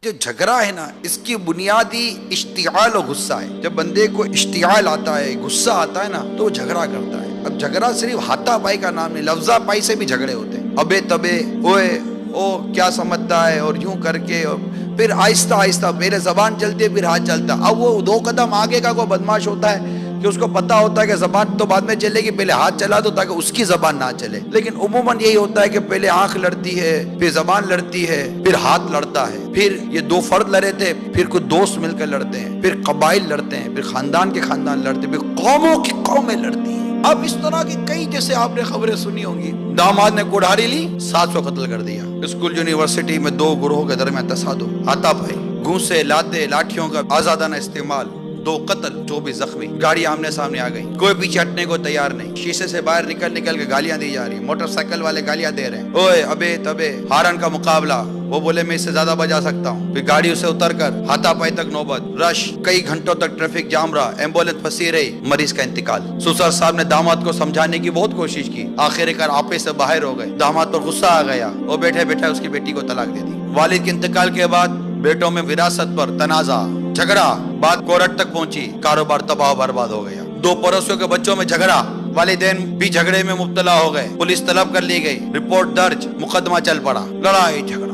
جو جھگڑا ہے نا، اس کی بنیادی اشتعال اور غصہ ہے۔ جب بندے کو اشتعال آتا ہے، غصہ آتا ہے نا، تو وہ جھگڑا کرتا ہے۔ اب جھگڑا صرف ہاتھا پائی کا نام نہیں، لفظہ پائی سے بھی جھگڑے ہوتے ہیں۔ ابے تبے، اوے او کیا سمجھتا ہے، اور یوں کر کے، اور پھر آہستہ آہستہ پہلے زبان چلتی ہے پھر ہاتھ چلتا ہے۔ اب وہ 2 قدم آگے کا کوئی بدماش ہوتا ہے کہ اس کو پتا ہوتا ہے کہ زبان تو بعد میں چلے گی، پہلے ہاتھ چلا دو تاکہ اس کی زبان نہ چلے۔ لیکن عموماً یہی ہوتا ہے کہ پہلے آنکھ لڑتی ہے، پھر زبان لڑتی ہے، پھر ہاتھ لڑتا ہے، پھر یہ 2 فرد لڑے تھے، پھر کچھ دوست مل کر لڑتے ہیں، پھر قبائل لڑتے ہیں، پھر خاندان کے خاندان لڑتے ہیں، پھر قوموں کی قومیں لڑتی ہیں۔ اب اس طرح کی کئی، جیسے آپ نے خبریں سنی ہوں گی، داماد نے کڑھاڑی لی، 700 قتل کر دیا۔ اسکول یونیورسٹی میں 2 گروہوں کے درمیان تصادم، ہاتھا پائی، گھونسے، لاتیں، لاٹھیوں کا آزادانہ استعمال، 2 قتل، 24 زخمی، گاڑی آمنے سامنے آ گئی، کوئی پیچھے ہٹنے کو تیار نہیں، شیشے سے باہر نکل کے گالیاں دی جا رہی ہیں، موٹر سائیکل والے گالیاں دے رہے ہیں، اوے ابے تبے، ہارن کا مقابلہ، وہ بولے میں اس سے زیادہ بجا سکتا ہوں، پھر گاڑیوں سے اتر کر ہاتھا پائی تک نوبت، رش، کئی گھنٹوں تک ٹریفک جام رہا، ایمبولینس پھنسی رہی، مریض کا انتقال۔ سسر صاحب نے داماد کو سمجھانے کی بہت کوشش کی، آخر کار آپے سے باہر ہو گئے، داماد پر غصہ آ گیا، وہ بیٹھے بیٹھے اس کی بیٹی کو طلاق دے دی۔ والد کے انتقال کے بعد بیٹوں میں وراثت پر تنازع، جھگڑا، بات کورٹ تک پہنچی، کاروبار تباہ و برباد ہو گیا۔ 2 پڑوسیوں کے بچوں میں جھگڑا، والدین بھی جھگڑے میں مبتلا ہو گئے، پولیس طلب کر لی گئی، رپورٹ درج، مقدمہ چل پڑا، لڑائی جھگڑا،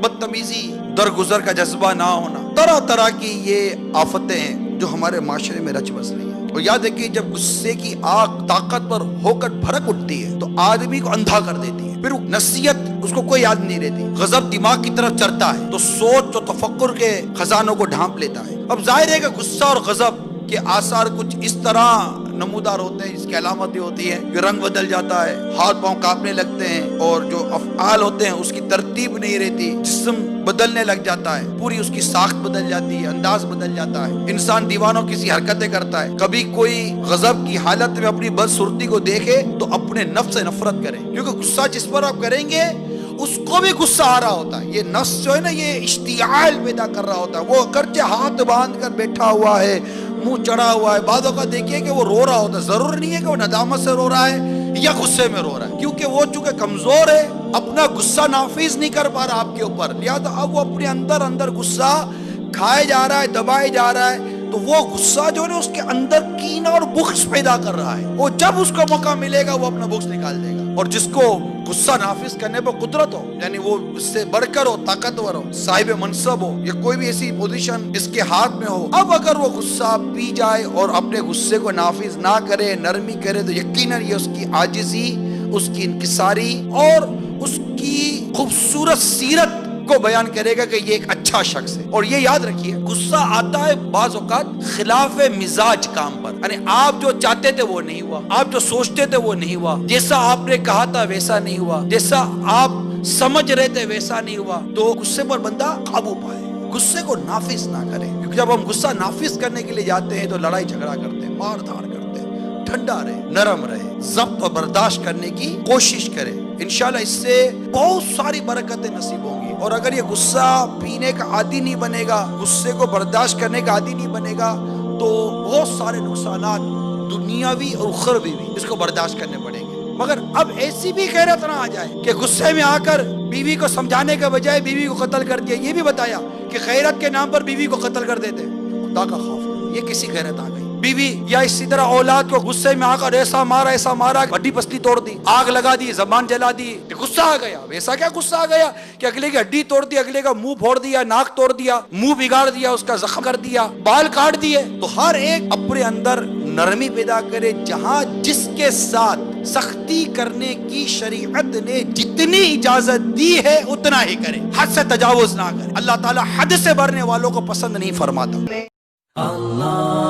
بدتمیزی، درگزر کا جذبہ نہ ہونا، طرح طرح کی یہ آفتیں ہیں جو ہمارے معاشرے میں رچ بس رہی ہیں۔ اور یاد رکھیے، جب غصے کی آگ طاقتور ہو کر بھڑک اٹھتی ہے تو آدمی کو اندھا کر دیتی ہے، پھر نصیحت اس کو کوئی یاد نہیں رہتی۔ غضب دماغ کی طرف چڑھتا ہے تو سوچ اور تفکر کے خزانوں کو ڈھانپ لیتا ہے۔ اب ظاہر ہے کہ غصہ اور غضب کے آثار کچھ اس طرح نمودار ہوتے ہیں، اس کی علامتیں ہوتی ہیں کہ رنگ بدل جاتا ہے، ہاتھ پاؤں کانپنے لگتے ہیں، اور جو افعال ہوتے ہیں اس کی ترتیب نہیں رہتی، جسم بدلنے لگ جاتا ہے، پوری اس کی ساخت بدل جاتی ہے، انداز بدل جاتا ہے، انسان دیوانوں کی سی حرکتیں کرتا ہے۔ کبھی کوئی غضب کی حالت میں اپنی بدصورتی کو دیکھے تو اپنے نفس سے نفرت کرے، کیونکہ غصہ جس پر آپ کریں گے اس کو بھی غصہ آ رہا ہوتا ہے۔ یہ نفس جو ہے نا، یہ اشتعال پیدا کر رہا ہوتا ہے، وہ اگرچہ ہاتھ باندھ کر بیٹھا ہوا ہے، منہ چڑھا ہوا ہے، بعض اوقات دیکھیے کہ وہ رو رہا ہوتا ہے، ضرور نہیں ہے کہ وہ ندامت سے رو رہا ہے یا غصے میں رو رہا ہے، کیونکہ وہ چونکہ کمزور ہے، اپنا غصہ نافذ نہیں کر پا رہا آپ کے اوپر، لہذا اب وہ اپنے اندر غصہ کھائے جا رہا ہے، دبائے جا رہا ہے، تو وہ غصہ جو ہے اس کے اندر کینہ اور بغض پیدا کر رہا ہے۔ وہ جب اس کو موقع ملے گا وہ اپنا بغض نکال دے گا، اور جس کو غصہ نافذ کرنے پر قدرت ہو، یعنی وہ اس سے بڑھ کر ہو، طاقتور ہو، صاحب منصب ہو، یا کوئی بھی ایسی پوزیشن اس کے ہاتھ میں ہو، اب اگر وہ غصہ پی جائے اور اپنے غصے کو نافذ نہ کرے، نرمی کرے، تو یقیناً یہ اس کی عاجزی، اس کی انکساری اور اس کی خوبصورت سیرت کو بیان کرے گا کہ یہ ایک اچھا شخص ہے۔ اور یہ یاد رکھیے، غصہ آتا ہے بعض اوقات خلاف مزاج کام پر، یعنی آپ جو چاہتے تھے وہ نہیں ہوا، آپ جو سوچتے تھے وہ نہیں ہوا، جیسا آپ نے کہا تھا ویسا نہیں ہوا، جیسا آپ سمجھ رہے تھے ویسا نہیں ہوا، تو غصے پر بندہ قابو پائے، غصے کو نافذ نہ کرے، کیونکہ جب ہم غصہ نافذ کرنے کے لیے جاتے ہیں تو لڑائی جھگڑا کرتے ہیں، مار دھاڑ کرتے ہیں۔ ٹھنڈا رہے، نرم رہے، ضبط اور برداشت کرنے کی کوشش کرے، انشاءاللہ اس سے بہت ساری برکتیں نصیب ہوں گی۔ اور اگر یہ غصہ پینے کا عادی نہیں بنے گا، غصے کو برداشت کرنے کا عادی نہیں بنے گا، تو بہت سارے نقصانات دنیاوی اور اخروی بھی اس کو برداشت کرنے پڑیں گے۔ مگر اب ایسی بھی غیرت نہ آ جائے کہ غصے میں آ کر بیوی کو سمجھانے کے بجائے بیوی کو قتل کر دیا۔ یہ بھی بتایا کہ غیرت کے نام پر بیوی کو قتل کر دیتے، خدا کا خوف، یہ کسی غیرت آ گئی۔ بیوی یا اسی طرح اولاد کو غصے میں آ کر ایسا مارا، ہڈی پسلی توڑ دی، آگ لگا دی، زبان جلا دی، غصہ آ گیا۔ ویسا کیا غصہ آ گیا کہ اگلے کی ہڈی توڑ دی، اگلے کا منہ پھوڑ دیا، ناک توڑ دیا، منہ بگاڑ دیا، اس کا زخم کر دیا، بال کاٹ دیے۔ تو ہر ایک اپنے اندر نرمی پیدا کرے، جہاں جس کے ساتھ سختی کرنے کی شریعت نے جتنی اجازت دی ہے اتنا ہی کرے، حد سے تجاوز نہ کرے۔ اللہ تعالی حد سے بڑھنے والوں کو پسند نہیں فرماتا۔ اللہ